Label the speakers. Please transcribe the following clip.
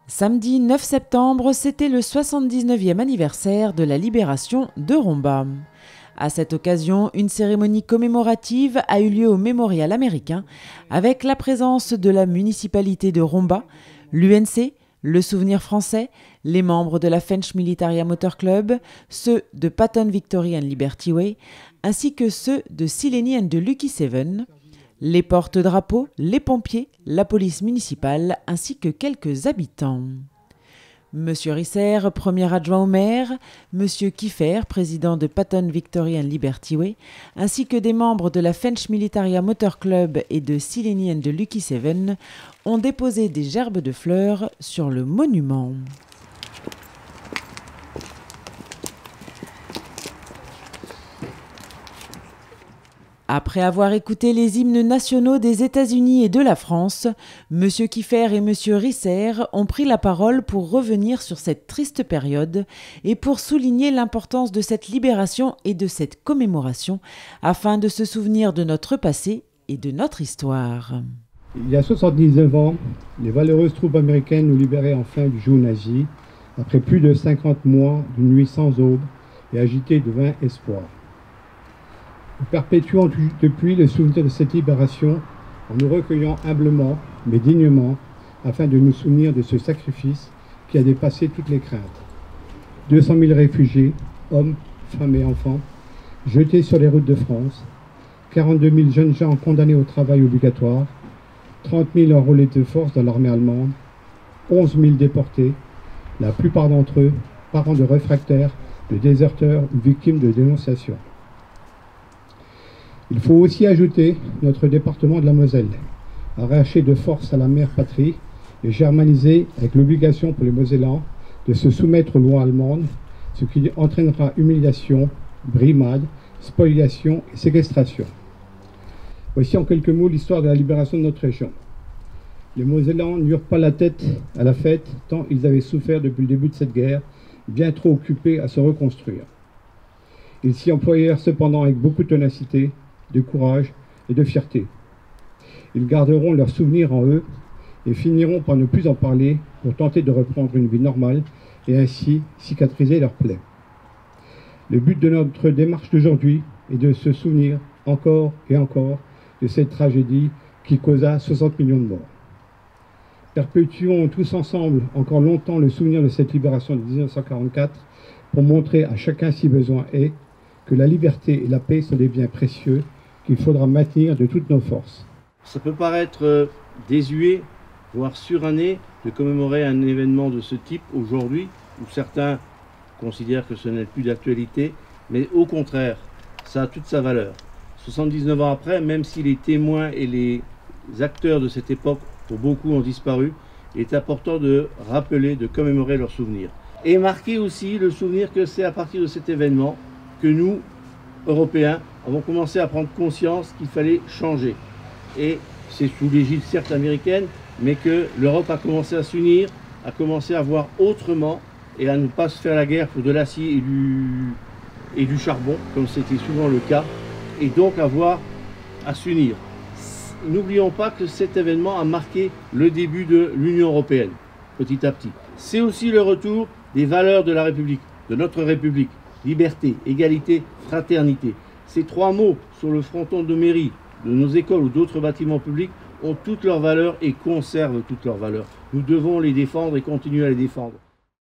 Speaker 1: Samedi 9 septembre, c'était le 79e anniversaire de la libération de Romba. À cette occasion, une cérémonie commémorative a eu lieu au Mémorial américain avec la présence de la municipalité de Romba, l'UNC, le Souvenir français, les membres de la French Militaria Motor Club, ceux de Patton Victory and Liberty Way, ainsi que ceux de Sileni and the Lucky Seven, les porte-drapeaux, les pompiers, la police municipale ainsi que quelques habitants. Monsieur Risser, premier adjoint au maire, Monsieur Kiffer, président de Patton Victory and Liberty Way, ainsi que des membres de la French Militaria Motor Club et de Sileni and the Lucky Seven ont déposé des gerbes de fleurs sur le monument. Après avoir écouté les hymnes nationaux des États-Unis et de la France, M. Kiffer et M. Risser ont pris la parole pour revenir sur cette triste période et pour souligner l'importance de cette libération et de cette commémoration afin de se souvenir de notre passé et de notre histoire.
Speaker 2: Il y a 79 ans, les valeureuses troupes américaines nous libéraient enfin du joug nazi, après plus de 50 mois d'une nuit sans aube et agitée de vain espoir. Nous perpétuons depuis le souvenir de cette libération en nous recueillant humblement mais dignement afin de nous souvenir de ce sacrifice qui a dépassé toutes les craintes. 200 000 réfugiés, hommes, femmes et enfants, jetés sur les routes de France, 42 000 jeunes gens condamnés au travail obligatoire, 30 000 enrôlés de force dans l'armée allemande, 11 000 déportés, la plupart d'entre eux parents de réfractaires, de déserteurs ou victimes de dénonciations. Il faut aussi ajouter notre département de la Moselle, arraché de force à la mère patrie et germanisé avec l'obligation pour les Mosellans de se soumettre aux lois allemandes, ce qui entraînera humiliation, brimade, spoliation et séquestration. Voici en quelques mots l'histoire de la libération de notre région. Les Mosellans n'eurent pas la tête à la fête tant ils avaient souffert depuis le début de cette guerre, bien trop occupés à se reconstruire. Ils s'y employèrent cependant avec beaucoup de ténacité, de courage et de fierté. Ils garderont leurs souvenirs en eux et finiront par ne plus en parler pour tenter de reprendre une vie normale et ainsi cicatriser leurs plaies. Le but de notre démarche d'aujourd'hui est de se souvenir encore et encore de cette tragédie qui causa 60 millions de morts. Perpétuons tous ensemble encore longtemps le souvenir de cette libération de 1944 pour montrer à chacun si besoin est que la liberté et la paix sont des biens précieux qu'il faudra maintenir de toutes nos forces.
Speaker 3: Ça peut paraître désuet, voire suranné, de commémorer un événement de ce type aujourd'hui, où certains considèrent que ce n'est plus d'actualité, mais au contraire, ça a toute sa valeur. 79 ans après, même si les témoins et les acteurs de cette époque, pour beaucoup, ont disparu, il est important de rappeler, de commémorer leurs souvenirs. Et marquer aussi le souvenir que c'est à partir de cet événement que nous, Européens, avons commencé à prendre conscience qu'il fallait changer. Et c'est sous l'égide certes américaine, mais que l'Europe a commencé à s'unir, a commencé à voir autrement et à ne pas se faire la guerre pour de l'acier et du charbon, comme c'était souvent le cas, et donc à s'unir. N'oublions pas que cet événement a marqué le début de l'Union européenne, petit à petit. C'est aussi le retour des valeurs de la République, de notre République. Liberté, égalité, fraternité. Ces trois mots sur le fronton de mairie, de nos écoles ou d'autres bâtiments publics ont toutes leurs valeurs et conservent toutes leurs valeurs. Nous devons les défendre et continuer à les défendre.